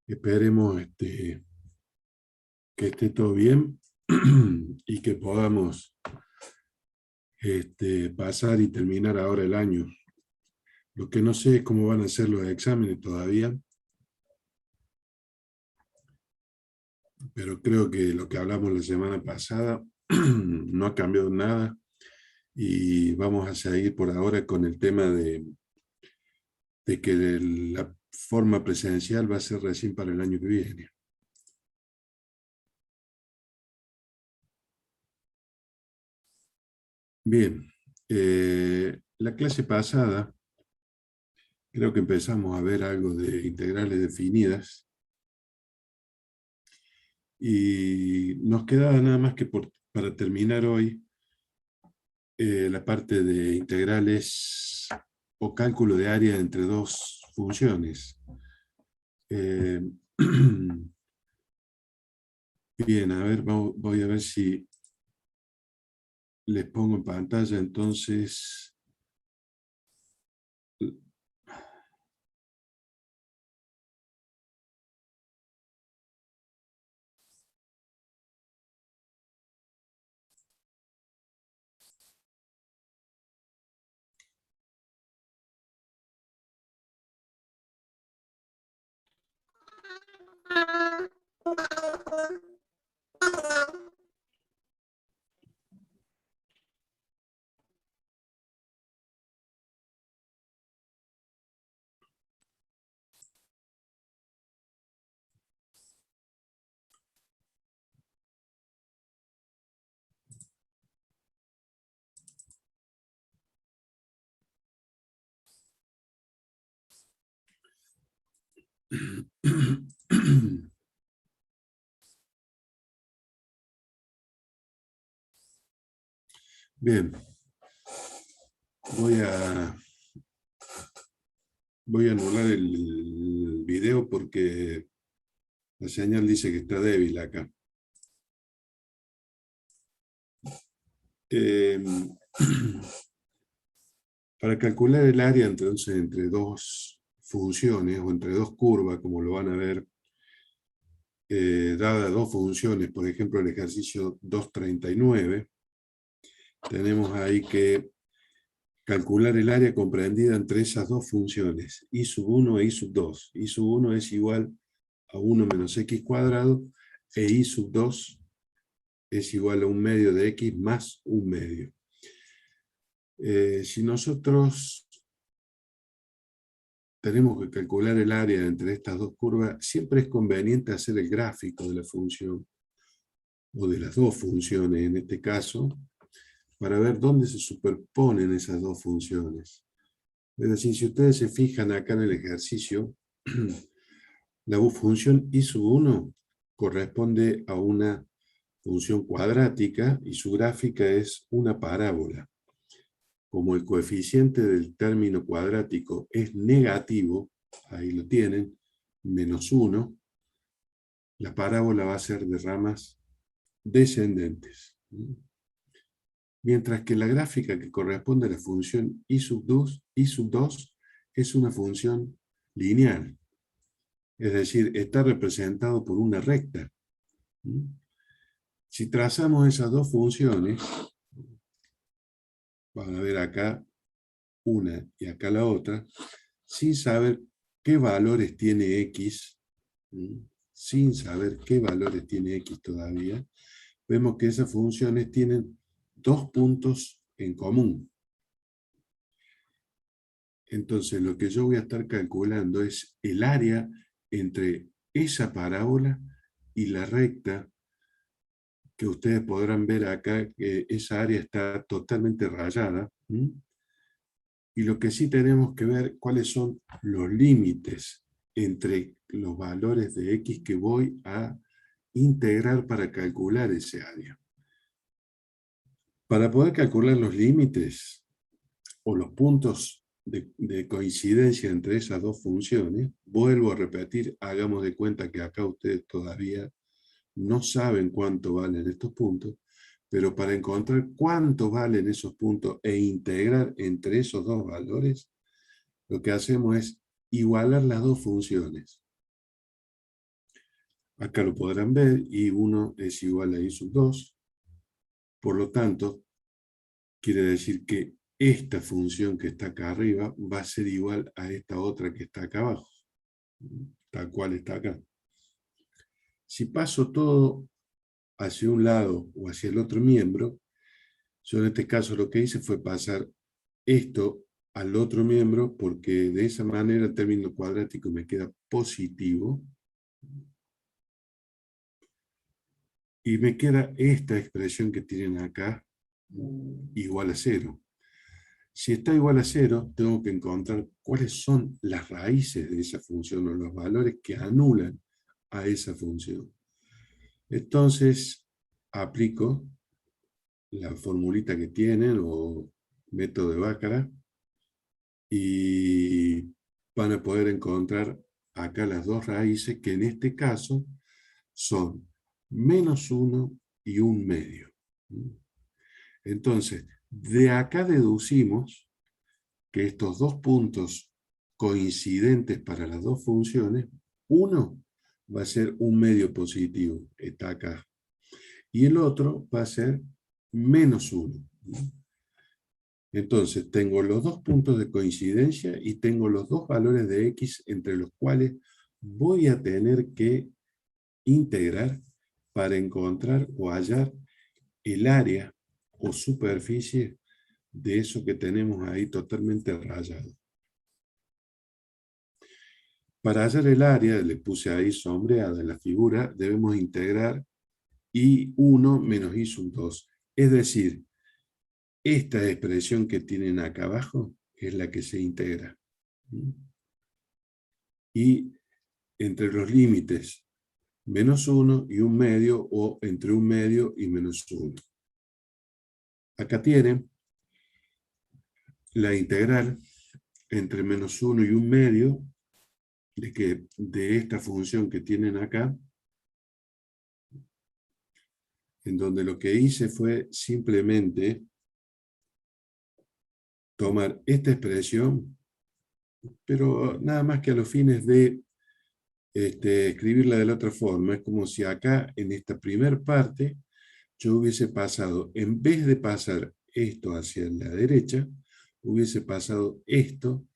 Esperemos que esté todo bien y que podamos pasar y terminar ahora el año. Lo que no sé es cómo van a ser los exámenes todavía, pero creo que lo que hablamos la semana pasada no ha cambiado nada y vamos a seguir por ahora con el tema de que la forma presencial va a ser recién para el año que viene. Bien, la clase pasada creo que empezamos a ver algo de integrales definidas y nos quedaba nada más que para terminar hoy la parte de integrales o cálculo de área entre dos funciones. Eh, Bien, a ver, voy a ver si les pongo en pantalla entonces. Bien, voy a, voy a anular el video porque la señal dice que está débil acá. Eh, para calcular el área entonces entre dos funciones o entre dos curvas, como lo van a ver, dadas dos funciones, por ejemplo el ejercicio 239, tenemos ahí que calcular el área comprendida entre esas dos funciones, y sub 1 e y sub 2. Y sub 1 es igual a 1 menos x cuadrado, e y sub 2 es igual a un medio de x más un medio. Si nosotros tenemos que calcular el área entre estas dos curvas, siempre es conveniente hacer el gráfico de la función, o de las dos funciones en este caso, para ver dónde se superponen esas dos funciones. Es decir, si ustedes se fijan acá en el ejercicio, la función y sub 1 corresponde a una función cuadrática y su gráfica es una parábola. Como el coeficiente del término cuadrático es negativo, ahí lo tienen, menos 1, la parábola va a ser de ramas descendentes. Mientras que la gráfica que corresponde a la función y sub 2 es una función lineal. Es decir, está representado por una recta. Si trazamos esas dos funciones, van a ver acá una y acá la otra, sin saber qué valores tiene X, sin saber qué valores tiene X todavía, vemos que esas funciones tienen dos puntos en común. Entonces, lo que yo voy a estar calculando es el área entre esa parábola y la recta, que ustedes podrán ver acá que esa área está totalmente rayada. Y lo que sí tenemos que ver cuáles son los límites entre los valores de X que voy a integrar para calcular ese área. Para poder calcular los límites o los puntos de coincidencia entre esas dos funciones, vuelvo a repetir, hagamos de cuenta que acá ustedes todavía no saben cuánto valen estos puntos, pero para encontrar cuánto valen esos puntos e integrar entre esos dos valores, lo que hacemos es igualar las dos funciones. Acá lo podrán ver, y 1 es igual a i sub 2. Por lo tanto, quiere decir que esta función que está acá arriba va a ser igual a esta otra que está acá abajo, tal cual está acá. Si paso todo hacia un lado o hacia el otro miembro, yo en este caso lo que hice fue pasar esto al otro miembro, porque de esa manera el término cuadrático me queda positivo, y me queda esta expresión que tienen acá igual a 0. Si está igual a 0, tengo que encontrar cuáles son las raíces de esa función o los valores que anulan a esa función. Entonces, aplico la formulita que tienen o método de Baccarat y van a poder encontrar acá las dos raíces, que en este caso son -1 y 1/2. Entonces, de acá deducimos que estos dos puntos coincidentes para las dos funciones, uno va a ser 1/2 positivo, está acá, y el otro va a ser -1. Entonces, tengo los dos puntos de coincidencia y tengo los dos valores de x entre los cuales voy a tener que integrar para encontrar o hallar el área o superficie de eso que tenemos ahí totalmente rayado. Para hallar el área, le puse ahí sombreada en la figura, debemos integrar i1 menos i sub 2. Es decir, esta expresión que tienen acá abajo es la que se integra. Y entre los límites -1 y 1/2, o entre 1/2 y -1. Acá tienen la integral entre -1 y 1/2 de esta función que tienen acá, en donde lo que hice fue simplemente tomar esta expresión, pero nada más que a los fines de escribirla de la otra forma. Es como si acá, en esta primera parte, yo hubiese pasado, en vez de pasar esto hacia la derecha, hubiese pasado esto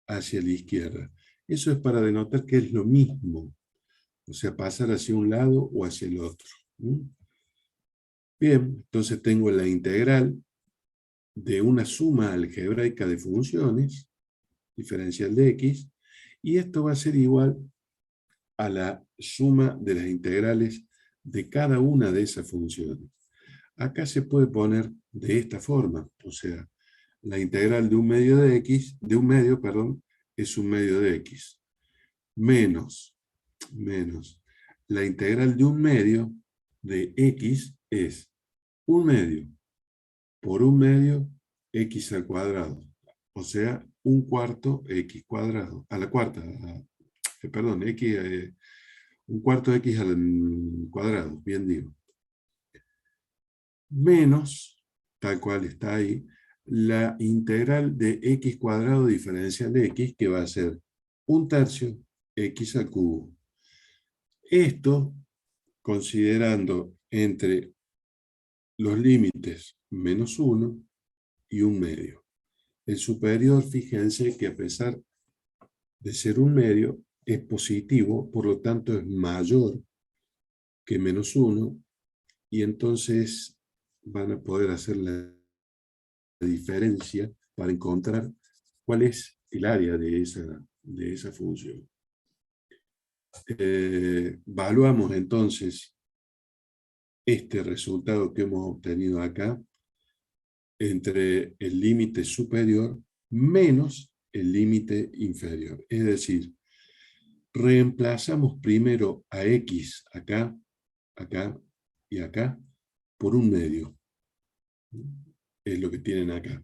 hacia la izquierda. Eso es para denotar que es lo mismo, o sea, pasar hacia un lado o hacia el otro. Bien, entonces tengo la integral de una suma algebraica de funciones, diferencial de x, y esto va a ser igual a la suma de las integrales de cada una de esas funciones. Acá se puede poner de esta forma, o sea, la integral de 1/2 de x, de 1/2, perdón, es 1/2 de x, menos la integral de 1/2 de x es 1/2 por 1/2 x al cuadrado, o sea, 1/4 x cuadrado, a la cuarta, perdón, x, 1/4 x al cuadrado, bien digo, menos, tal cual está ahí, la integral de x cuadrado diferencial de x, que va a ser 1/3 x al cubo. Esto considerando entre los límites -1 y 1/2. El superior, fíjense que a pesar de ser 1/2, es positivo, por lo tanto es mayor que -1, y entonces van a poder hacer la diferencia para encontrar cuál es el área de esa función. Evaluamos entonces este resultado que hemos obtenido acá entre el límite superior menos el límite inferior. Es decir, reemplazamos primero a x acá, acá y acá por 1/2. Es lo que tienen acá,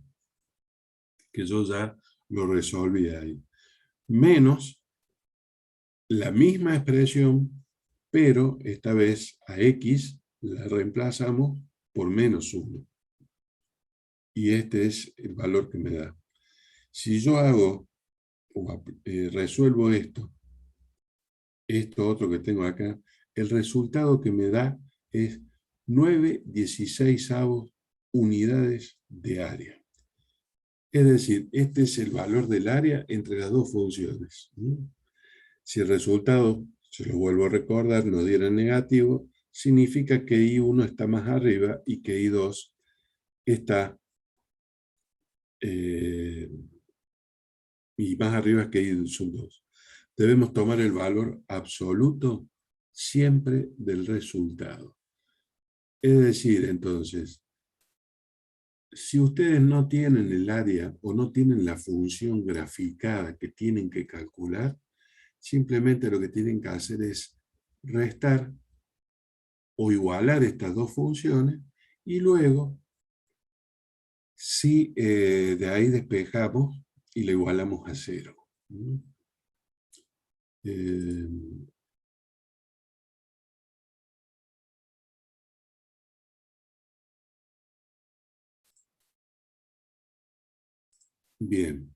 que yo ya lo resolví ahí. Menos la misma expresión, pero esta vez a x la reemplazamos por -1. Y este es el valor que me da. Si yo hago o resuelvo esto otro que tengo acá, el resultado que me da es 9/16 unidades de área. Es decir, este es el valor del área entre las dos funciones. Si el resultado, se lo vuelvo a recordar, no diera negativo, significa que I1 está más arriba y que I2 está y más arriba que I2. Debemos tomar el valor absoluto siempre del resultado. Es decir, entonces, si ustedes no tienen el área o no tienen la función graficada que tienen que calcular, simplemente lo que tienen que hacer es restar o igualar estas dos funciones y luego, si de ahí despejamos y le igualamos a 0. Bien.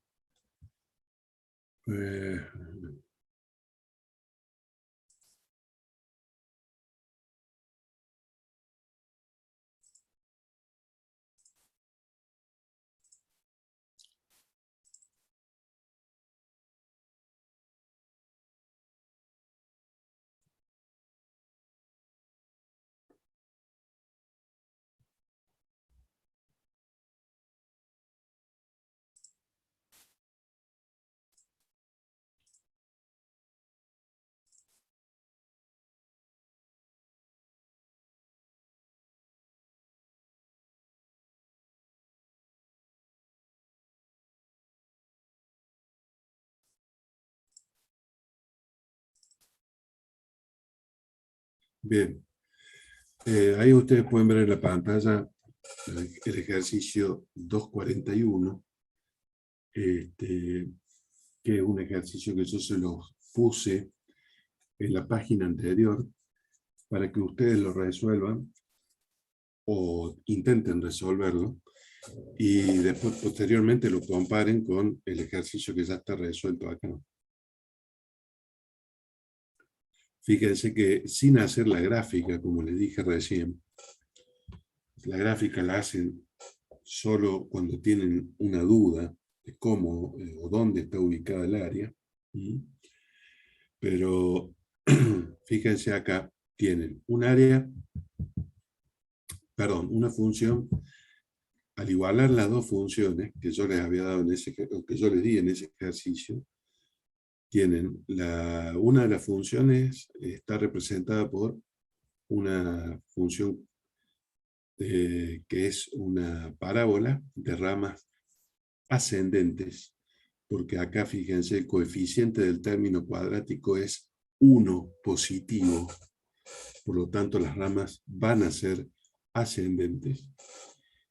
Bien. Ahí ustedes pueden ver en la pantalla el ejercicio 241, que es un ejercicio que yo se los puse en la página anterior para que ustedes lo resuelvan o intenten resolverlo y después posteriormente lo comparen con el ejercicio que ya está resuelto acá. Fíjense que sin hacer la gráfica, como les dije recién, la gráfica la hacen solo cuando tienen una duda de cómo o dónde está ubicada el área. Pero fíjense acá, tienen un área, perdón, una función. Al igualar las dos funciones que yo les había dado que yo les di en ese ejercicio, tienen una de las funciones está representada por una función que es una parábola de ramas ascendentes, porque acá fíjense el coeficiente del término cuadrático es 1 positivo, por lo tanto las ramas van a ser ascendentes.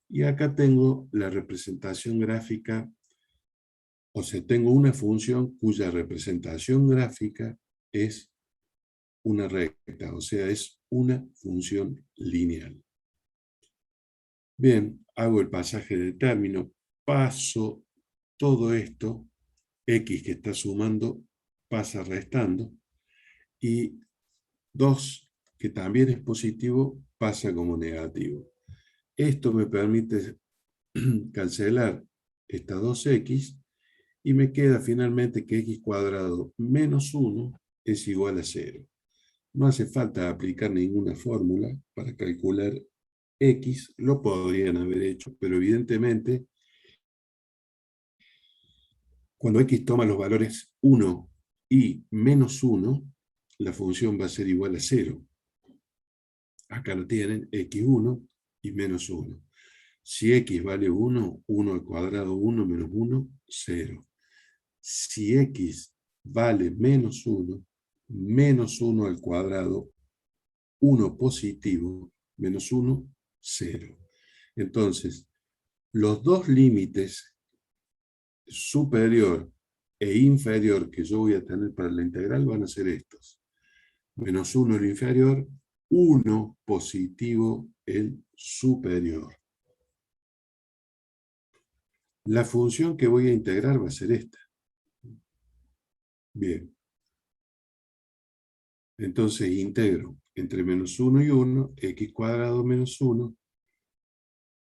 Y acá tengo la representación gráfica, o sea, tengo una función cuya representación gráfica es una recta, o sea, es una función lineal. Bien, hago el pasaje de término, paso todo esto, x que está sumando pasa restando, y 2, que también es positivo, pasa como negativo. Esto me permite cancelar estas dos x y me queda finalmente que x cuadrado menos 1 es igual a 0. No hace falta aplicar ninguna fórmula para calcular x, lo podrían haber hecho, pero evidentemente cuando x toma los valores 1 y menos 1, la función va a ser igual a 0. Acá lo tienen, x1 y menos 1. Si x vale 1, 1 al cuadrado 1 menos 1, 0. Si x vale menos 1, menos 1 al cuadrado, 1 positivo, menos 1, 0. Entonces, los dos límites superior e inferior que yo voy a tener para la integral van a ser estos. Menos 1 el inferior, 1 positivo el superior. La función que voy a integrar va a ser esta. Bien. Entonces integro entre menos 1 y 1, x cuadrado menos 1,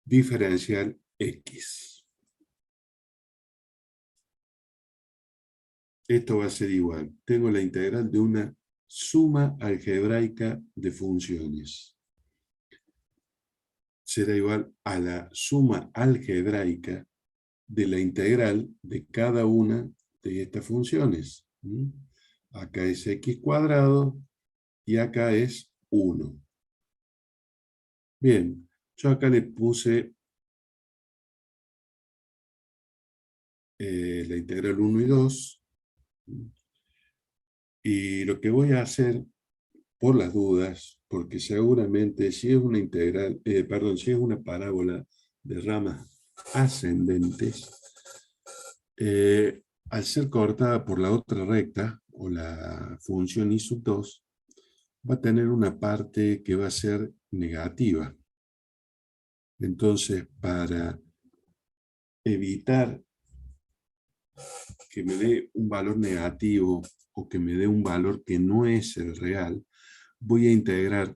diferencial x. Esto va a ser igual. Tengo la integral de una suma algebraica de funciones. Será igual a la suma algebraica de la integral de cada una de estas funciones. Acá es x cuadrado y acá es 1. Bien, yo acá le puse la integral 1 y 2. Y lo que voy a hacer, por las dudas, porque seguramente si es una integral, si es una parábola de ramas ascendentes, al ser cortada por la otra recta, o la función i sub 2, va a tener una parte que va a ser negativa. Entonces, para evitar que me dé un valor negativo o que me dé un valor que no es el real, voy a integrar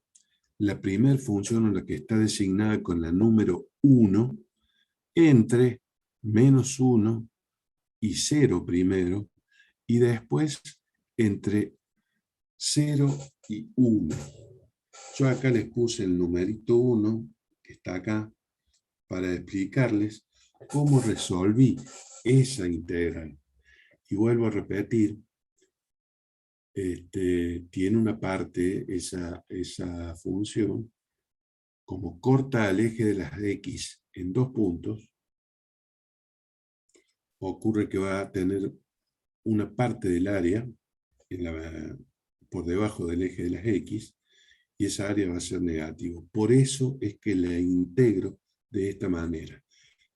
la primera función en la que está designada con la número 1 entre menos 1 y 0 primero, y después entre 0 y 1. Yo acá les puse el numerito 1, que está acá, para explicarles cómo resolví esa integral. Y vuelvo a repetir, tiene una parte, esa función, como corta al eje de las x en 2 puntos, ocurre que va a tener una parte del área por debajo del eje de las x, y esa área va a ser negativo. Por eso es que la integro de esta manera.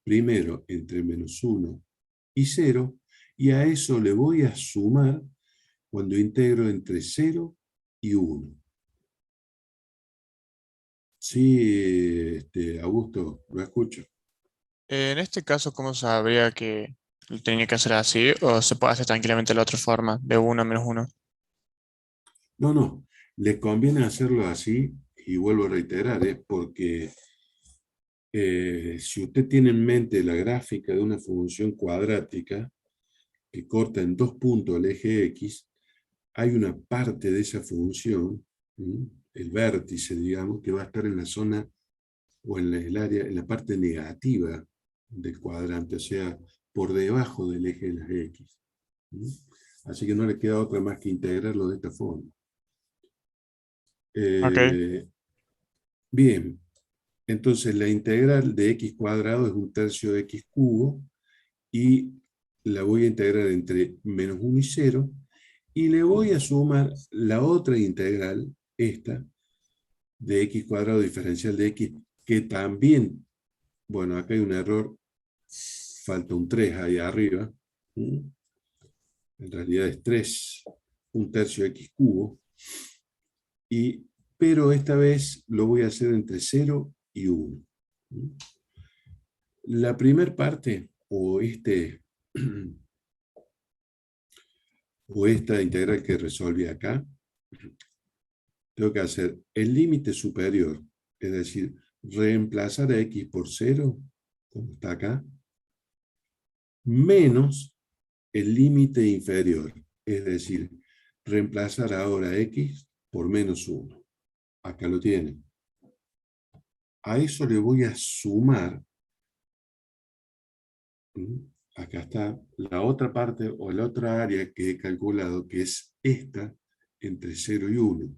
Primero entre menos 1 y 0, y a eso le voy a sumar cuando integro entre 0 y 1. Sí, Augusto, lo escucho. En este caso, ¿cómo sabría que tenía que hacer así o se puede hacer tranquilamente de la otra forma, de 1 menos 1? No, no, les conviene hacerlo así, y vuelvo a reiterar, porque si usted tiene en mente la gráfica de una función cuadrática que corta en 2 puntos el eje x, hay una parte de esa función, el vértice, digamos, que va a estar en la zona o en el área, en la parte negativa del cuadrante, o sea, por debajo del eje de las x. Así que no le queda otra más que integrarlo de esta forma. Ok. Bien, entonces la integral de x cuadrado es 1/3 de x cubo, y la voy a integrar entre menos 1 y 0, y le voy a sumar la otra integral, esta, de x cuadrado diferencial de x, que también, bueno, acá hay un error, falta un 3 ahí arriba, en realidad es 3, 1/3 de x cubo, pero esta vez lo voy a hacer entre 0 y 1. La primera parte, o esta integral que resolví acá, tengo que hacer el límite superior, es decir, reemplazar a x por 0, como está acá, menos el límite inferior, es decir, reemplazar ahora x por menos 1. Acá lo tienen. A eso le voy a sumar, acá está la otra parte o la otra área que he calculado, que es esta, entre 0 y 1,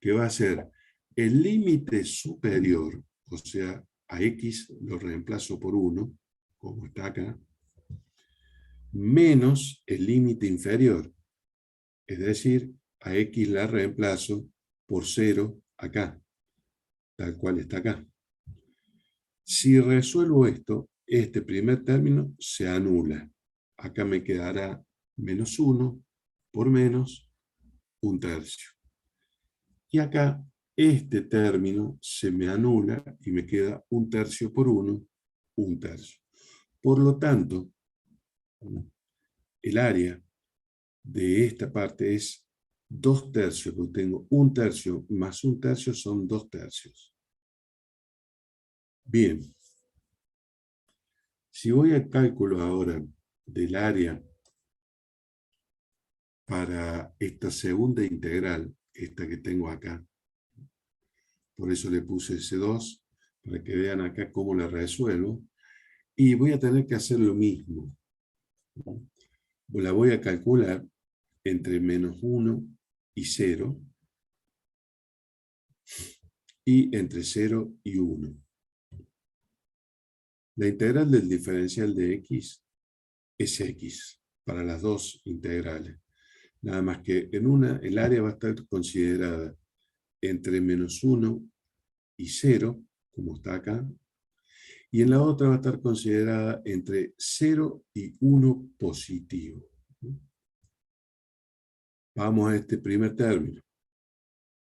que va a ser el límite superior, o sea, a x lo reemplazo por 1, como está acá, menos el límite inferior, es decir, a x la reemplazo por 0 acá, tal cual está acá. Si resuelvo esto, este primer término se anula. Acá me quedará menos 1 por menos 1/3. Y acá este término se me anula y me queda 1/3 por 1, 1/3. Por lo tanto, el área de esta parte es 2/3, porque tengo 1/3 más 1/3 son 2/3. Bien, si voy al cálculo ahora del área para esta segunda integral, esta que tengo acá, por eso le puse ese 2, para que vean acá cómo la resuelvo, y voy a tener que hacer lo mismo. La voy a calcular entre -1 y 0, y entre 0 y 1. La integral del diferencial de x es x para las dos integrales. Nada más que en una el área va a estar considerada entre -1 y 0, como está acá, y en la otra va a estar considerada entre 0 y 1 positivo. Vamos a este primer término.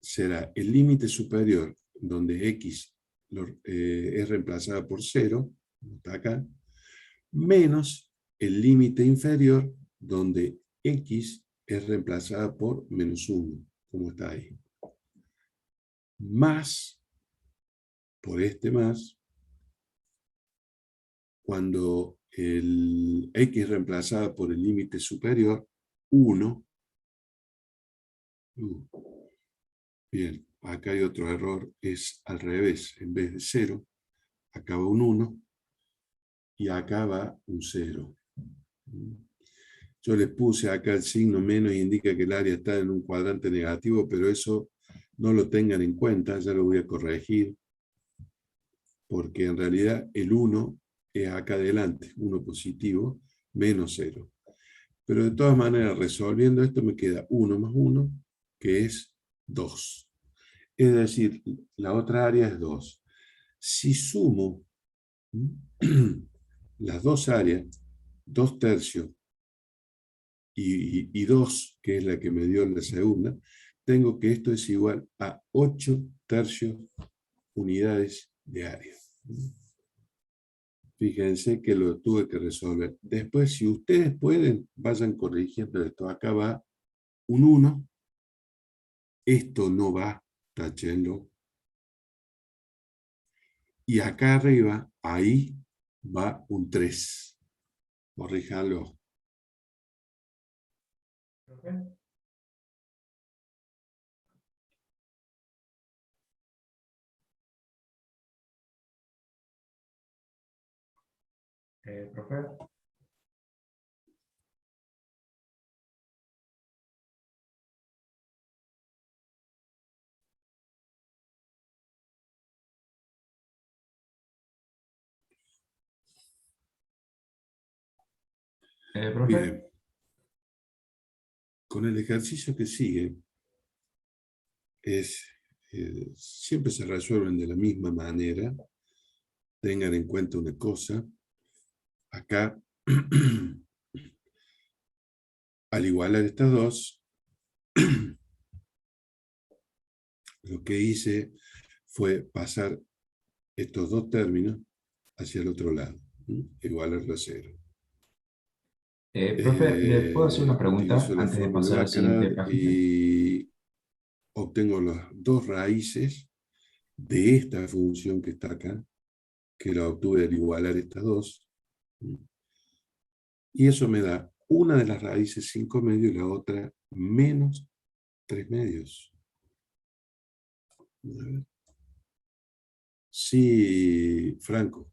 Será el límite superior, donde x es reemplazada por 0, como está acá, menos el límite inferior, donde x es reemplazada por -1, como está ahí. Más, por este más, cuando el x es reemplazada por el límite superior, 1. Bien, acá hay otro error, es al revés. En vez de 0, acá va un 1 y acá va un 0. Yo les puse acá el signo menos y indica que el área está en un cuadrante negativo, pero eso no lo tengan en cuenta, ya lo voy a corregir, porque en realidad el 1 es acá adelante, 1 positivo, menos 0. Pero de todas maneras, resolviendo esto me queda 1 más 1, que es 2. Es decir, la otra área es 2. Si sumo las dos áreas, 2/3 y 2, que es la que me dio la segunda, tengo que esto es igual a 8/3 unidades de área. Fíjense que lo tuve que resolver. Después, si ustedes pueden, vayan corrigiendo esto. Acá va un 1. Esto no va, tachenlo. Y acá arriba, ahí va un 3. Corríjanlo. Profe. Profe. Bien. Con el ejercicio que sigue, siempre se resuelven de la misma manera. Tengan en cuenta una cosa. Acá, al igualar estas dos, lo que hice fue pasar estos dos términos hacia el otro lado, igualarlo a 0. Profe, ¿le puedo hacer una pregunta Utilizo la antes de fórmula de pasar a la siguiente Baccarat página? y obtengo las dos raíces de esta función que está acá, que la obtuve al igualar estas dos. Y eso me da una de las raíces 5 medios y la otra menos 3 medios. A ver. Sí, Franco.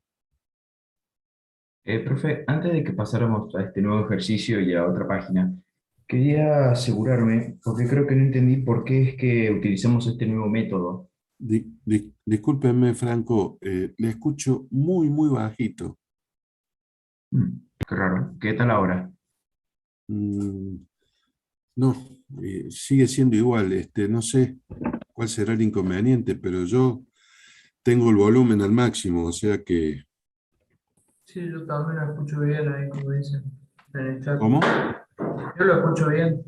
Profe, antes de que pasáramos a este nuevo ejercicio y a otra página, quería asegurarme, porque creo que no entendí por qué es que utilizamos este nuevo método. Discúlpeme, Franco, le escucho muy, muy bajito. Qué raro. ¿Qué tal ahora? Mm, no, sigue siendo igual. No sé cuál será el inconveniente, pero yo tengo el volumen al máximo, o sea que... Sí, yo también lo escucho bien ahí, como dicen en el chat. ¿Cómo? Yo lo escucho bien.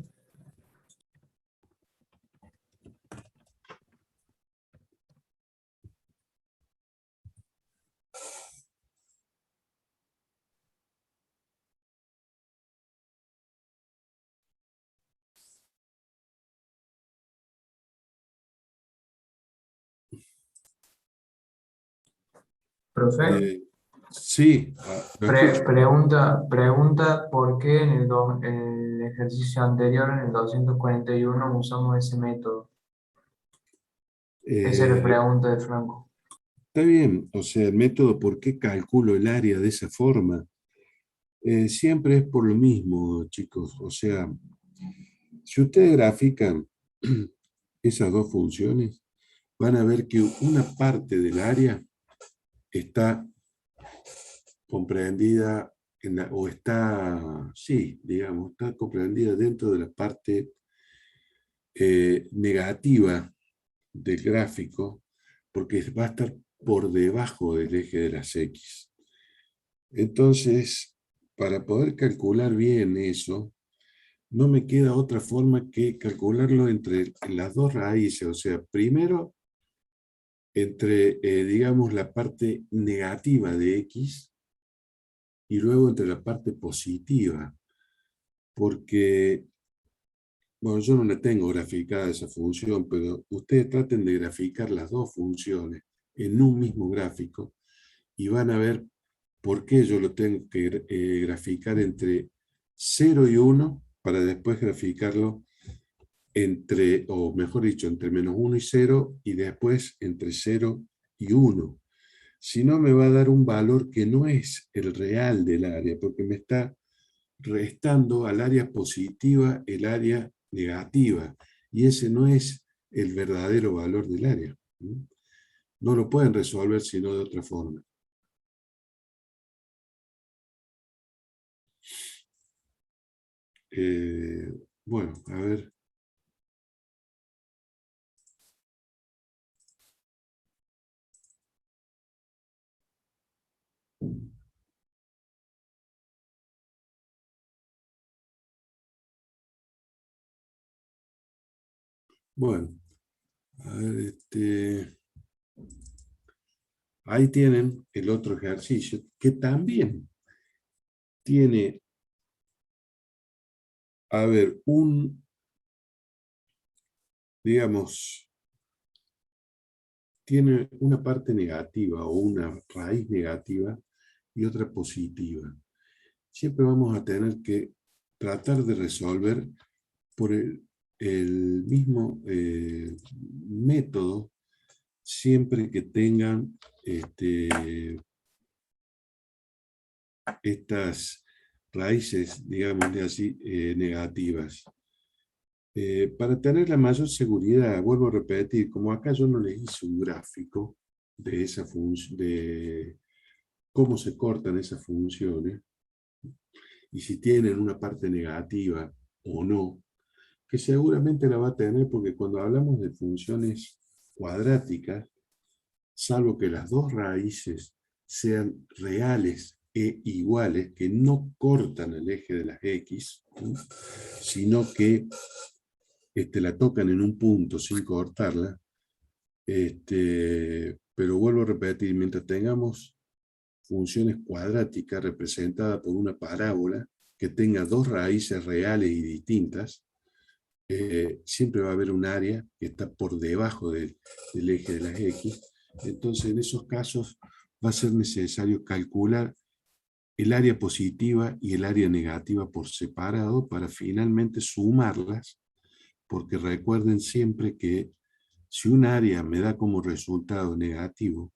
Profe, Sí, lo escucho. pregunta por qué en el ejercicio anterior, en el 241 usamos ese método. Esa es la Eh, pregunta de Franco. Está bien, o sea, el método, ¿por qué calculo el área de esa forma? Siempre es por lo mismo, chicos. O sea, si ustedes grafican esas dos funciones, van a ver que una parte del área está comprendida o está, sí, digamos, está comprendida dentro de la parte negativa del gráfico, porque va a estar por debajo del eje de las X. Entonces, para poder calcular bien eso, no me queda otra forma que calcularlo entre las dos raíces. O sea, primero entre, digamos, la parte negativa de X y luego entre la parte positiva. Porque, bueno, yo no la tengo graficada esa función, pero ustedes traten de graficar las dos funciones en un mismo gráfico y van a ver por qué yo lo tengo que graficar entre 0 y 1 para después graficarlo entre, o mejor dicho, entre -1 y 0 y después entre 0 y 1. Si no, me va a dar un valor que no es el real del área, porque me está restando al área positiva el área negativa, y ese no es el verdadero valor del área. No lo pueden resolver sino de otra forma. Bueno, a ver. Bueno, a ver, ahí tienen el otro ejercicio que también tiene, a ver, digamos, tiene una parte negativa o una raíz negativa y otra positiva. Siempre vamos a tener que tratar de resolver por el mismo método siempre que tengan estas raíces, digamos de así, negativas. Para tener la mayor seguridad, vuelvo a repetir, como acá yo no les hice un gráfico de esa función, de cómo se cortan esas funciones, y si tienen una parte negativa o no, que seguramente la va a tener porque cuando hablamos de funciones cuadráticas, salvo que las dos raíces sean reales e iguales, que no cortan el eje de las X, sino que la tocan en un punto sin cortarla. Pero vuelvo a repetir, mientras tengamos funciones cuadráticas representadas por una parábola que tenga dos raíces reales y distintas, siempre va a haber un área que está por debajo del eje de las X. Entonces, en esos casos va a ser necesario calcular el área positiva y el área negativa por separado para finalmente sumarlas, porque recuerden siempre que si un área me da como resultado negativo,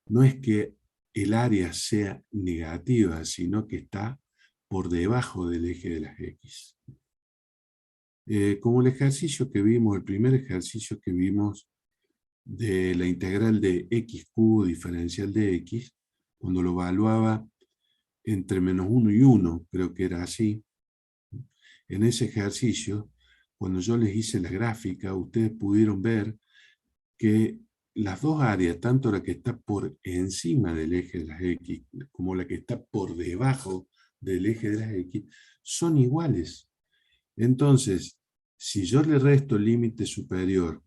no es que el área sea negativa, sino que está por debajo del eje de las X. Como el ejercicio que vimos, el primer ejercicio que vimos de la integral de x cubo diferencial de x, cuando lo evaluaba entre -1 y 1, creo que era así. En ese ejercicio, cuando yo les hice la gráfica, ustedes pudieron ver que las dos áreas, tanto la que está por encima del eje de las X como la que está por debajo del eje de las X, son iguales. Entonces, si yo le resto el límite superior,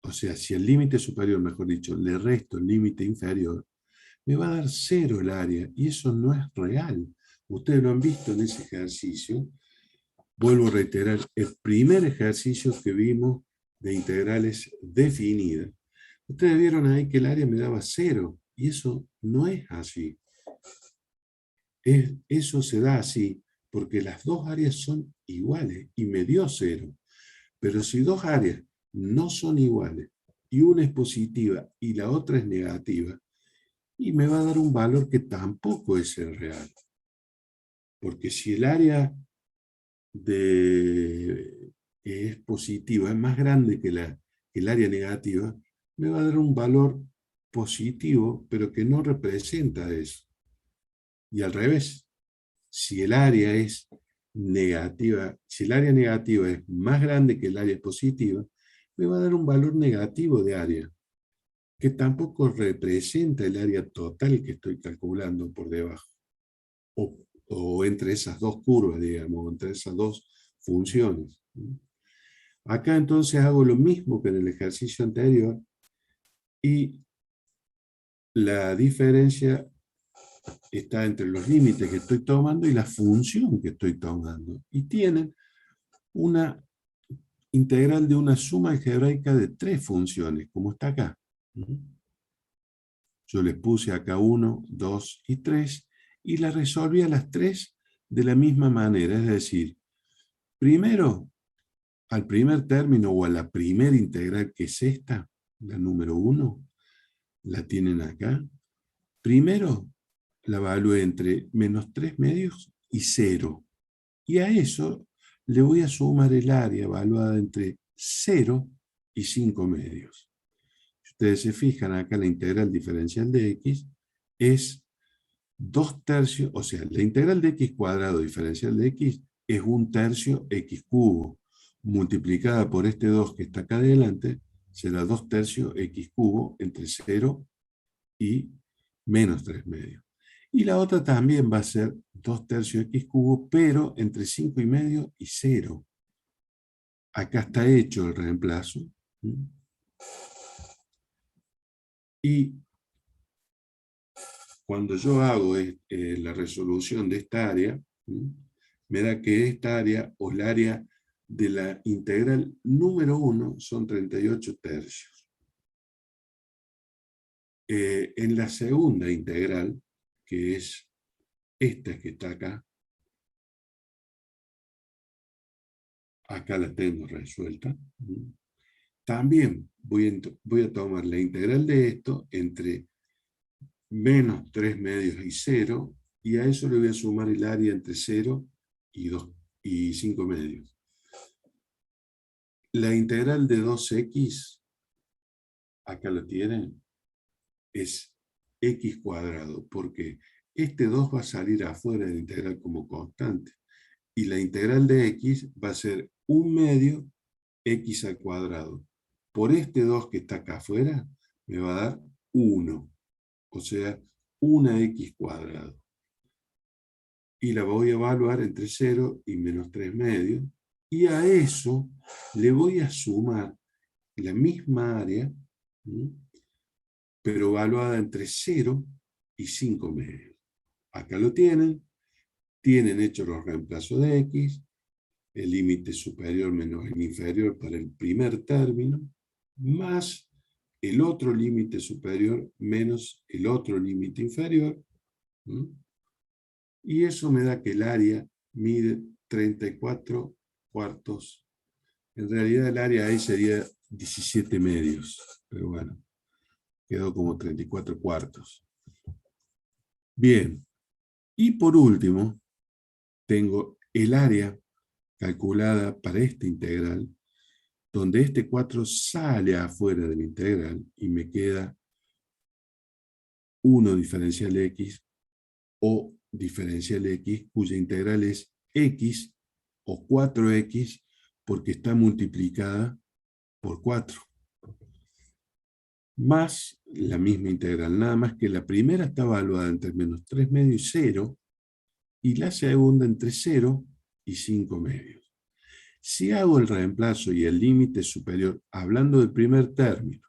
o sea, si el límite superior, mejor dicho, le resto el límite inferior, me va a dar 0 el área, y eso no es real. Ustedes lo han visto en ese ejercicio. Vuelvo a reiterar, el primer ejercicio que vimos de integrales definidas, Ustedes vieron ahí que el área me daba 0, y eso no es así. Eso se da así porque las dos áreas son iguales y me dio 0. Pero si dos áreas no son iguales y una es positiva y la otra es negativa, y me va a dar un valor que tampoco es el real. Porque si el área que es positiva es más grande que el área negativa, me va a dar un valor positivo, pero que no representa eso. Y al revés, si el área es negativa, si el área negativa es más grande que el área positiva, me va a dar un valor negativo de área, que tampoco representa el área total que estoy calculando por debajo, o entre esas dos curvas, digamos, entre esas dos funciones. Acá entonces hago lo mismo que en el ejercicio anterior, y la diferencia está entre los límites que estoy tomando y la función que estoy tomando. Y tienen una integral de una suma algebraica de 3 funciones, como está acá. Yo les puse acá 1, 2 y 3, y las resolví a las 3 de la misma manera, es decir, primero, al primer término o a la primera integral, que es esta, la número 1, la tienen acá. Primero, la evalué entre menos 3 medios y 0. Y a eso le voy a sumar el área evaluada entre 0 y 5 medios. Si ustedes se fijan acá, la integral diferencial de x es 2 tercios, o sea, la integral de x cuadrado diferencial de x es 1 tercio x cubo, multiplicada por este 2 que está acá adelante, será 2 tercios x cubo entre 0 y menos 3 medios. Y la otra también va a ser 2 tercios x cubo, pero entre 5 y medio y 0. Acá está hecho el reemplazo. Y cuando yo hago la resolución de esta área, me da que esta área, o el área de la integral número 1, son 38 tercios. En la segunda integral, que es esta que está acá, acá la tengo resuelta. También voy a tomar la integral de esto entre menos 3 medios y 0, y a eso le voy a sumar el área entre 0 y 5 medios. La integral de 2x, acá lo tienen, es x cuadrado, porque este 2 va a salir afuera de la integral como constante, y la integral de x va a ser 1 medio x al cuadrado. Por este 2 que está acá afuera, me va a dar 1, o sea, 1x cuadrado. Y la voy a evaluar entre 0 y menos 3 medios, y a eso le voy a sumar la misma área, pero evaluada entre 0 y 5 medios. Acá lo tienen hechos los reemplazos de x, el límite superior menos el inferior para el primer término, más el otro límite superior menos el otro límite inferior, y eso me da que el área mide 34 cuartos. En realidad el área ahí sería 17 medios, pero bueno, quedó como 34 cuartos. Bien, y por último, tengo el área calculada para esta integral, donde este 4 sale afuera de la integral y me queda 1 diferencial de x, o diferencial de x, cuya integral es x o 4x, porque está multiplicada por 4. Más la misma integral, nada más que la primera está evaluada entre menos 3 medios y 0, y la segunda entre 0 y 5 medios. Si hago el reemplazo y el límite superior, hablando del primer término,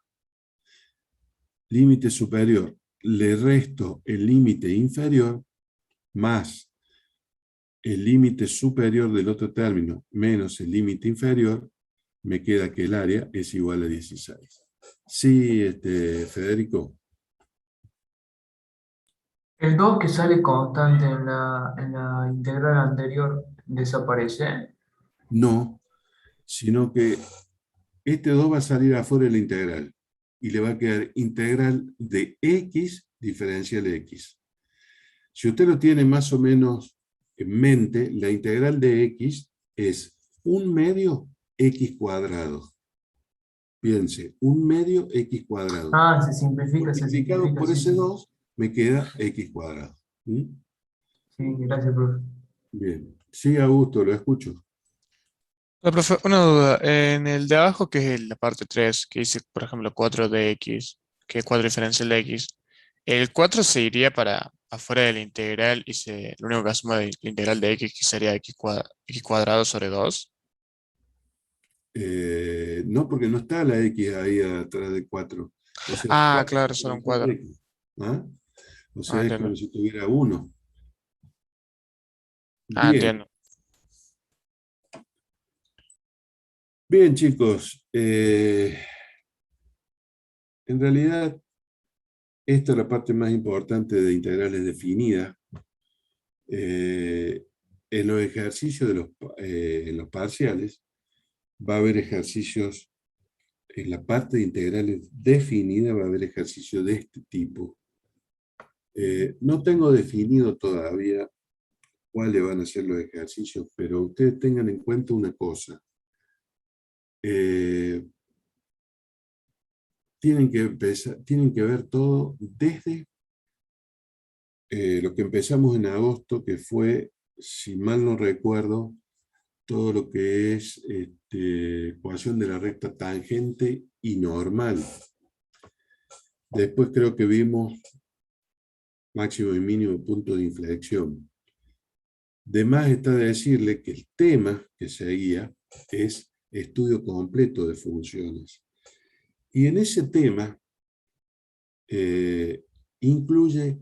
límite superior, le resto el límite inferior, más el límite superior del otro término, menos el límite inferior, me queda que el área es igual a 16. Sí, Federico. El 2 que sale constante en la integral anterior desaparece. No, sino que este 2 va a salir afuera de la integral y le va a quedar integral de x diferencial de x. Si usted lo tiene más o menos en mente, la integral de x es 1/2 x cuadrado. Piense, 1/2 x cuadrado. Ah, se Multiplicado simplifica, por sí, ese sí. 2, me queda x cuadrado. ¿Mm? Sí, gracias, profe. Bien. Sí, Augusto, lo escucho. Hola, profe, una duda. En el de abajo, que es la parte 3 que dice, por ejemplo, 4 de x, que es 4 diferencial de x, el 4 se iría para afuera de la integral y lo único que hacemos de la integral de x, que sería x cuadrado sobre 2. No, porque no está la x ahí atrás de 4. O sea, Ah, 4 claro, solo un diferencial de cuadro. x. ¿Ah? O Ah, sea, es entiendo. como si tuviera 1. Ah, Bien, entiendo. bien, chicos. En realidad, esta es la parte más importante de integrales definidas. Eh, en los ejercicios en los parciales, va a haber ejercicios, en la parte de integrales definidas va a haber ejercicios de este tipo. No tengo definido todavía cuáles van a ser los ejercicios, pero ustedes tengan en cuenta una cosa. Eh, tienen que ver todo desde lo que empezamos en agosto, que fue, si mal no recuerdo, todo lo que es ecuación de la recta tangente y normal. Después creo que vimos máximo y mínimo punto de inflexión. De más está decirle que el tema que seguía es estudio completo de funciones. Y en ese tema incluye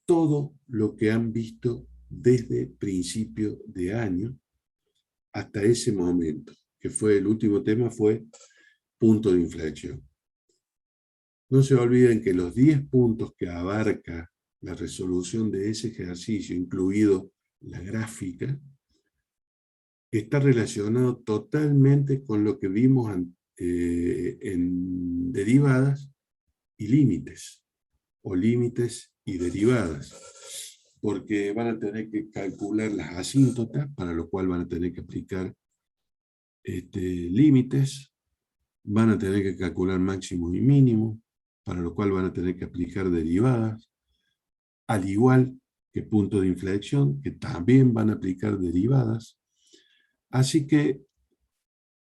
todo lo que han visto desde principio de año hasta ese momento, que fue el último tema, fue punto de inflexión. No se olviden que los 10 puntos que abarca la resolución de ese ejercicio, incluido la gráfica, está relacionado totalmente con lo que vimos en derivadas y límites, o límites y derivadas, porque van a tener que calcular las asíntotas, para lo cual van a tener que aplicar límites, van a tener que calcular máximo y mínimo, para lo cual van a tener que aplicar derivadas, al igual que punto de inflexión, que también van a aplicar derivadas. Así que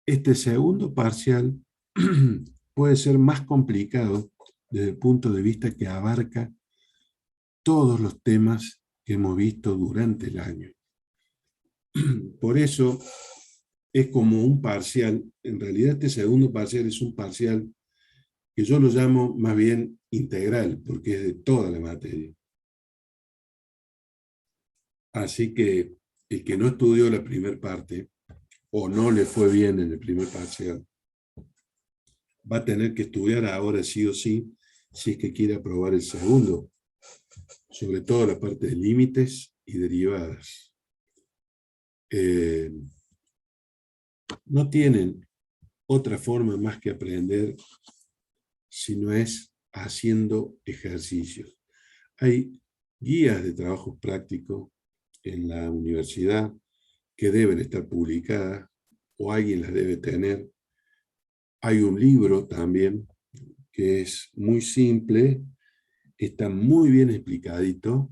este segundo parcial puede ser más complicado desde el punto de vista que abarca todos los temas que hemos visto durante el año. Por eso es como un parcial. En realidad este segundo parcial es un parcial que yo lo llamo más bien integral, porque es de toda la materia. Así que el que no estudió la primera parte o no le fue bien en el primer parcial, va a tener que estudiar ahora sí o sí, si es que quiere aprobar el segundo, sobre todo la parte de límites y derivadas. No tienen otra forma más que aprender si no es haciendo ejercicios. Hay guías de trabajo práctico en la universidad que deben estar publicadas o alguien las debe tener. Hay un libro también que es muy simple, está muy bien explicadito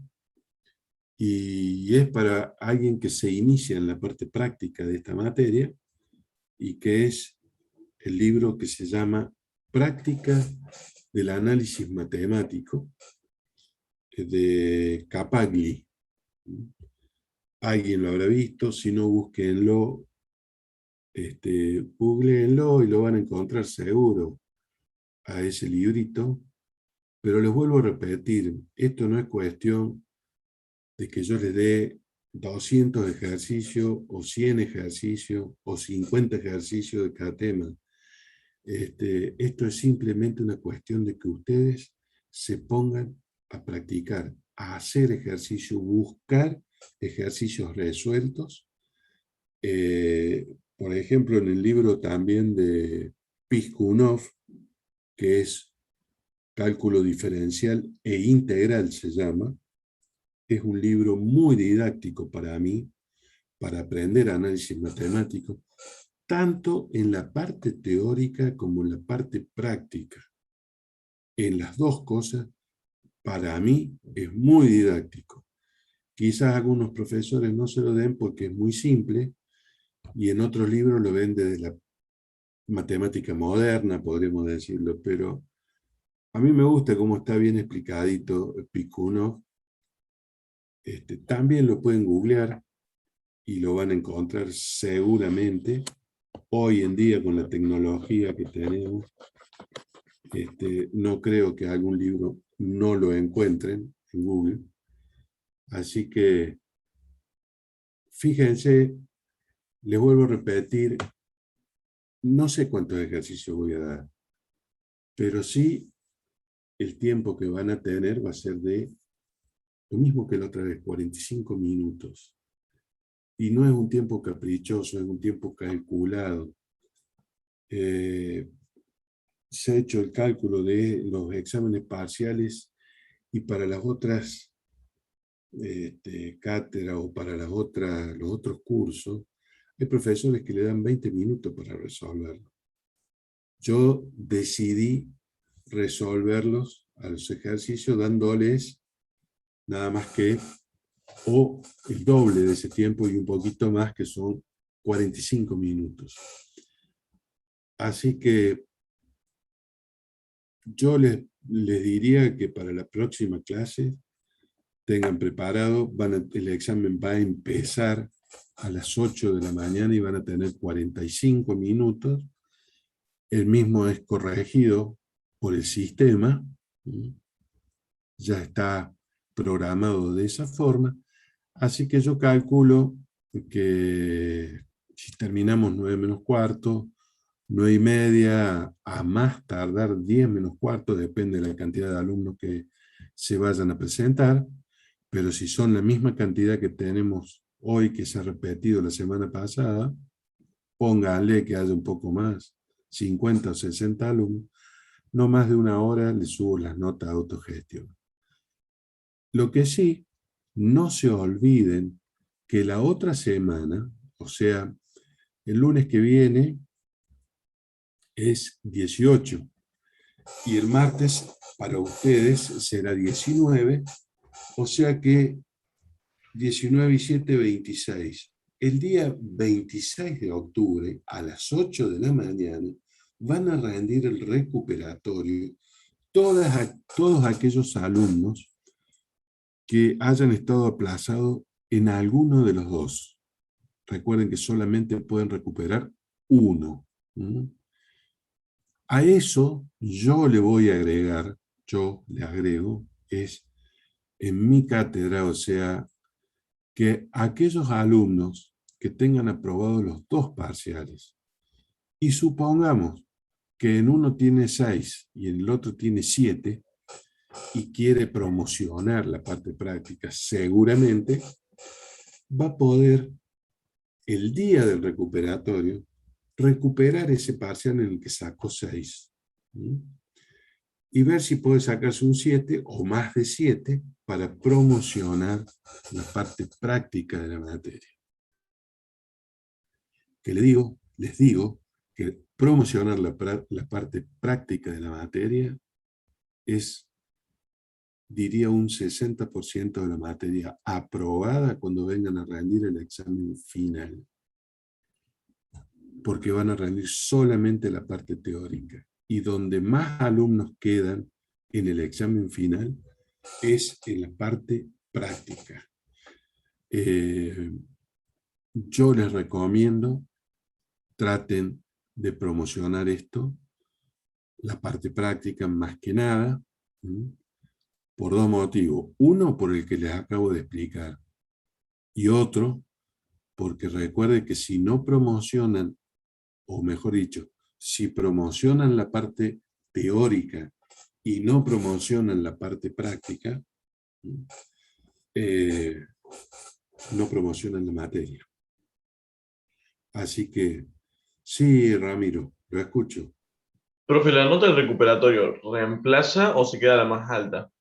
y es para alguien que se inicia en la parte práctica de esta materia y que es el libro que se llama Práctica del análisis matemático de Capagli. Alguien lo habrá visto, si no, búsquenlo, googleenlo y lo van a encontrar seguro a ese librito. Pero les vuelvo a repetir, esto no es cuestión de que yo les dé 200 ejercicios o 100 ejercicios o 50 ejercicios de cada tema. Esto es simplemente una cuestión de que ustedes se pongan a practicar, a hacer ejercicio, buscar ejercicios resueltos. Por ejemplo, en el libro también de Piskunov, que es Cálculo Diferencial e Integral se llama, es un libro muy didáctico para mí, para aprender análisis matemático, tanto en la parte teórica como en la parte práctica. En las dos cosas, para mí, es muy didáctico. Quizás algunos profesores no se lo den porque es muy simple, y en otros libros lo ven desde la matemática moderna, podríamos decirlo, pero a mí me gusta cómo está bien explicadito Piskunov. También lo pueden googlear y lo van a encontrar seguramente. Hoy en día, con la tecnología que tenemos, no creo que algún libro no lo encuentren en Google. Así que, fíjense, les vuelvo a repetir, no sé cuántos ejercicios voy a dar, pero sí el tiempo que van a tener va a ser de lo mismo que la otra vez, 45 minutos. Y no es un tiempo caprichoso, es un tiempo calculado. Se ha hecho el cálculo de los exámenes parciales y para las otras cátedras o para los otros cursos, hay profesores que le dan 20 minutos para resolverlo. Yo decidí resolverlos a los ejercicios dándoles nada más que o el doble de ese tiempo y un poquito más, que son 45 minutos. Así que yo les diría que para la próxima clase tengan preparado, el examen va a empezar a las 8 de la mañana y van a tener 45 minutos. El mismo es corregido por el sistema, ya está programado de esa forma, así que yo calculo que si terminamos 9 menos cuarto, 9 y media, a más tardar 10 menos cuarto, depende de la cantidad de alumnos que se vayan a presentar, pero si son la misma cantidad que tenemos hoy, que se ha repetido la semana pasada, pónganle que haya un poco más, 50 o 60 alumnos, no más de una hora les subo las notas de autogestión. Lo que sí, no se olviden que la otra semana, o sea, el lunes que viene es 18, y el martes para ustedes será 19, o sea que 19 y 7, 26. El día 26 de octubre, a las 8 de la mañana, van a rendir el recuperatorio todos aquellos alumnos que hayan estado aplazados en alguno de los dos. Recuerden que solamente pueden recuperar uno. A eso yo le voy a agregar, yo le agrego, es en mi cátedra, o sea, que aquellos alumnos que tengan aprobados los dos parciales, y supongamos que en uno tiene 6 y en el otro tiene 7, y quiere promocionar la parte práctica, seguramente va a poder, el día del recuperatorio, recuperar ese parcial en el que sacó 6. Y ver si puede sacarse un 7 o más de 7 para promocionar la parte práctica de la materia. Que les digo que promocionar la parte práctica de la materia es, diría, un 60% de la materia aprobada cuando vengan a rendir el examen final. Porque van a rendir solamente la parte teórica. Y donde más alumnos quedan en el examen final es en la parte práctica. Yo les recomiendo, traten de promocionar esto, la parte práctica más que nada, por dos motivos. Uno, por el que les acabo de explicar. Y otro, porque recuerden que si no promocionan, o mejor dicho, si promocionan la parte teórica y no promocionan la parte práctica, no promocionan la materia. Así que, sí, Ramiro, lo escucho. Profe, ¿la nota del recuperatorio reemplaza o se queda la más alta?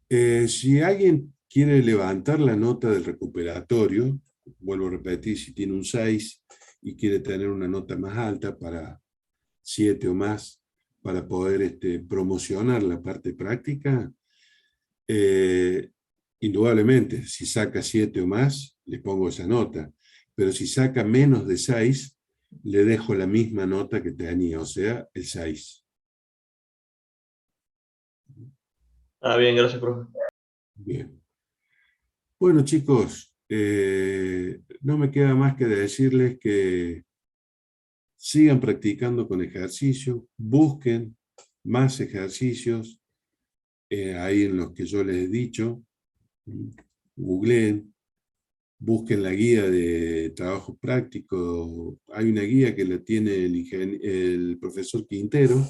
Si alguien quiere levantar la nota del recuperatorio, vuelvo a repetir, si tiene un 6 y quiere tener una nota más alta para 7 o más, para poder promocionar la parte práctica, indudablemente, si saca 7 o más, le pongo esa nota. Pero si saca menos de 6, le dejo la misma nota que tenía, o sea, el 6. Ah, bien, gracias, profe. Bien. Bueno, chicos, no me queda más que decirles que sigan practicando con ejercicio, busquen más ejercicios ahí en los que yo les he dicho, googleen, busquen la guía de trabajo práctico. Hay una guía que la tiene el profesor Quintero,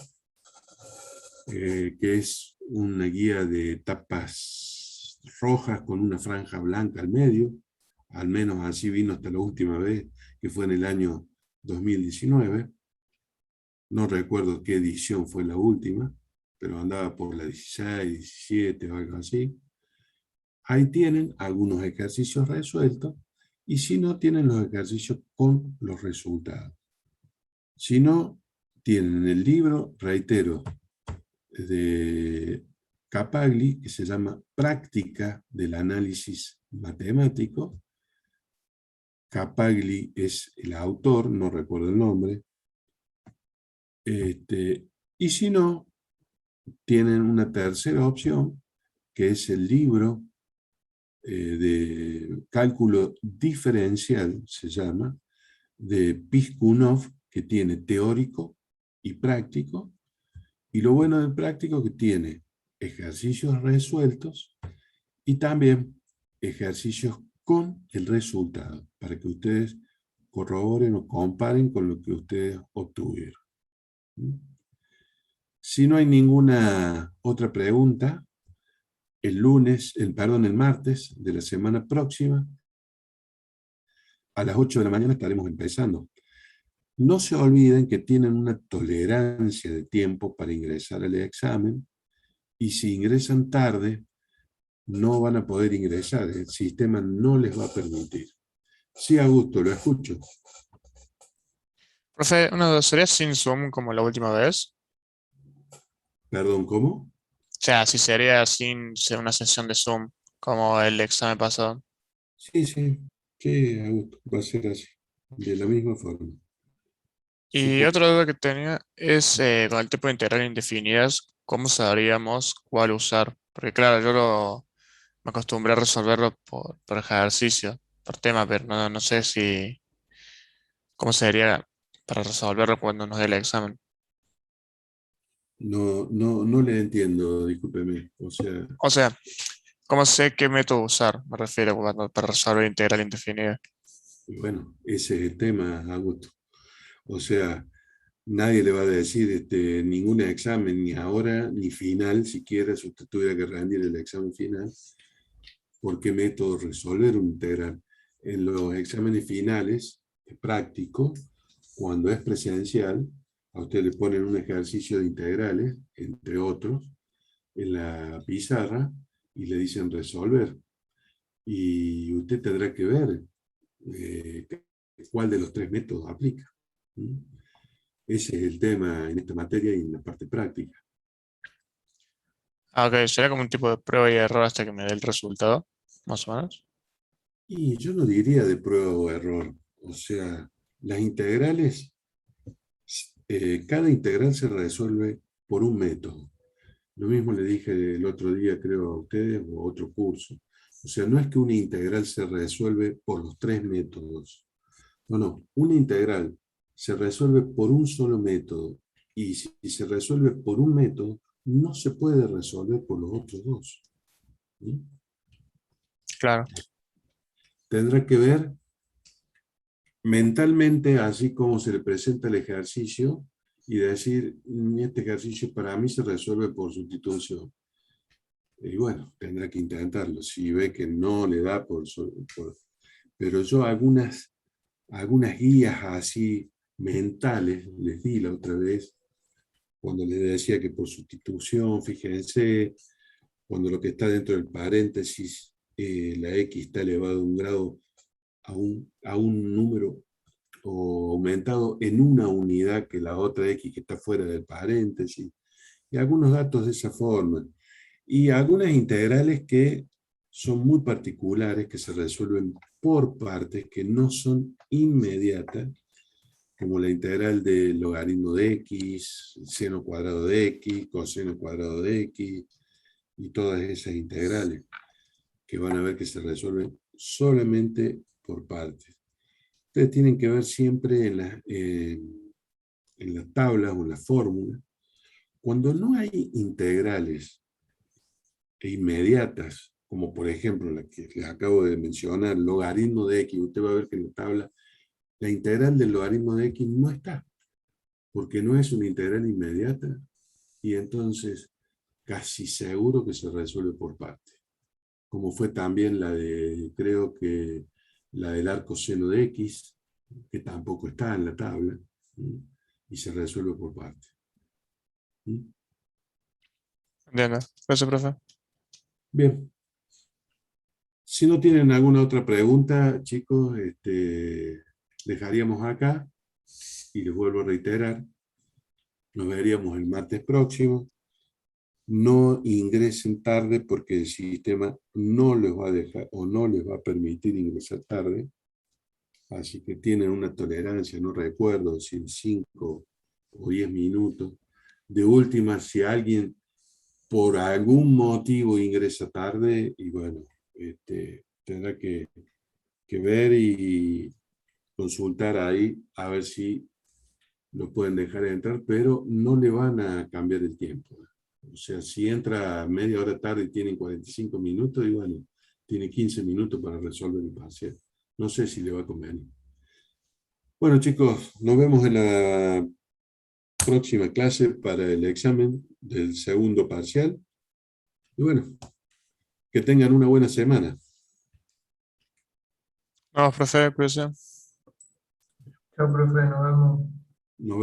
que es una guía de tapas rojas con una franja blanca al medio. Al menos así vino hasta la última vez, que fue en el año 2019. No recuerdo qué edición fue la última, pero andaba por la 16, 17 o algo así. Ahí tienen algunos ejercicios resueltos, y si no, tienen los ejercicios con los resultados. Si no, tienen el libro, reitero, de Capagli, que se llama Práctica del Análisis Matemático. Capagli es el autor, no recuerdo el nombre. Y si no, tienen una tercera opción, que es el libro de cálculo diferencial, se llama, de Piskunov, que tiene teórico y práctico. Y lo bueno del práctico que tiene ejercicios resueltos y también ejercicios con el resultado, para que ustedes corroboren o comparen con lo que ustedes obtuvieron. Si no hay ninguna otra pregunta, el martes de la semana próxima, a las 8 de la mañana estaremos empezando. No se olviden que tienen una tolerancia de tiempo para ingresar al examen, y si ingresan tarde, no van a poder ingresar. El sistema no les va a permitir. Sí, Augusto, lo escucho. Profe, una duda, ¿sería sin Zoom como la última vez? Perdón, ¿cómo? O sea, si sería sin ser una sesión de Zoom como el examen pasado. Sí, sí, sí, Augusto, va a ser así, de la misma forma. Y otra duda que tenía es con el tipo de integral indefinidas, ¿cómo sabríamos cuál usar? Porque claro, me acostumbré a resolverlo por ejercicio, por tema, pero no sé si cómo sería para resolverlo cuando nos dé el examen. No le entiendo, discúlpeme. O sea, O sea, ¿cómo sé qué método usar? Me refiero para resolver integral indefinida. bueno, ese es el tema, Augusto. O sea, nadie le va a decir ningún examen, ni ahora, ni final, siquiera si usted tuviera que rendir el examen final, por qué método resolver un integral. En los exámenes finales, práctico, cuando es presencial, a usted le ponen un ejercicio de integrales, entre otros, en la pizarra, y le dicen resolver. Y usted tendrá que ver eh, cuál de los tres métodos aplica. ¿Mm? Ese es el tema en esta materia y en la parte práctica. Ah, ok, sería como un tipo de prueba y error hasta que me dé el resultado, más o menos. Y yo no diría de prueba o error. O sea, las integrales, cada integral se resuelve por un método. Lo mismo le dije el otro día, creo, a ustedes, o a otro curso. O sea, no es que una integral se resuelve por los tres métodos. No, una integral se resuelve por un solo método, y si se resuelve por un método, no se puede resolver por los otros dos. ¿Sí? Claro. Tendrá que ver mentalmente, así como se le presenta el ejercicio, y decir, este ejercicio para mí se resuelve por sustitución. Y bueno, tendrá que intentarlo. Si ve que no le da pero yo algunas guías así mentales les di la otra vez, cuando les decía que por sustitución, fíjense, cuando lo que está dentro del paréntesis, la X está elevado a un grado a un número o aumentado en una unidad que la otra X que está fuera del paréntesis, y algunos datos de esa forma. Y algunas integrales que son muy particulares, que se resuelven por partes, que no son inmediatas, como la integral del logaritmo de x, seno cuadrado de x, coseno cuadrado de x, y todas esas integrales, que van a ver que se resuelven solamente por partes. Ustedes tienen que ver siempre en las tablas o en las fórmulas, cuando no hay integrales inmediatas, como por ejemplo la que les acabo de mencionar, logaritmo de x, usted va a ver que en la tabla la integral del logaritmo de x no está, porque no es una integral inmediata, y entonces casi seguro que se resuelve por partes. Como fue también la de, creo que la del arco seno de x, que tampoco está en la tabla, y se resuelve por partes. Entiendo. Gracias, profe. Bien. Si no tienen alguna otra pregunta, chicos, dejaríamos acá, y les vuelvo a reiterar, nos veríamos el martes próximo. No ingresen tarde porque el sistema no les va a dejar o no les va a permitir ingresar tarde. Así que tienen una tolerancia, no recuerdo si 5 o 10 minutos. De última, si alguien por algún motivo ingresa tarde, y bueno, tendrá que ver y consultar ahí a ver si lo pueden dejar entrar, pero no le van a cambiar el tiempo. O sea, si entra media hora tarde y tienen 45 minutos, y bueno, tiene 15 minutos para resolver el parcial. No sé si le va a convenir. Bueno, chicos, nos vemos en la próxima clase para el examen del segundo parcial. Y bueno, que tengan una buena semana. Vamos, profe, cuídese. Chao, profe, nos vemos.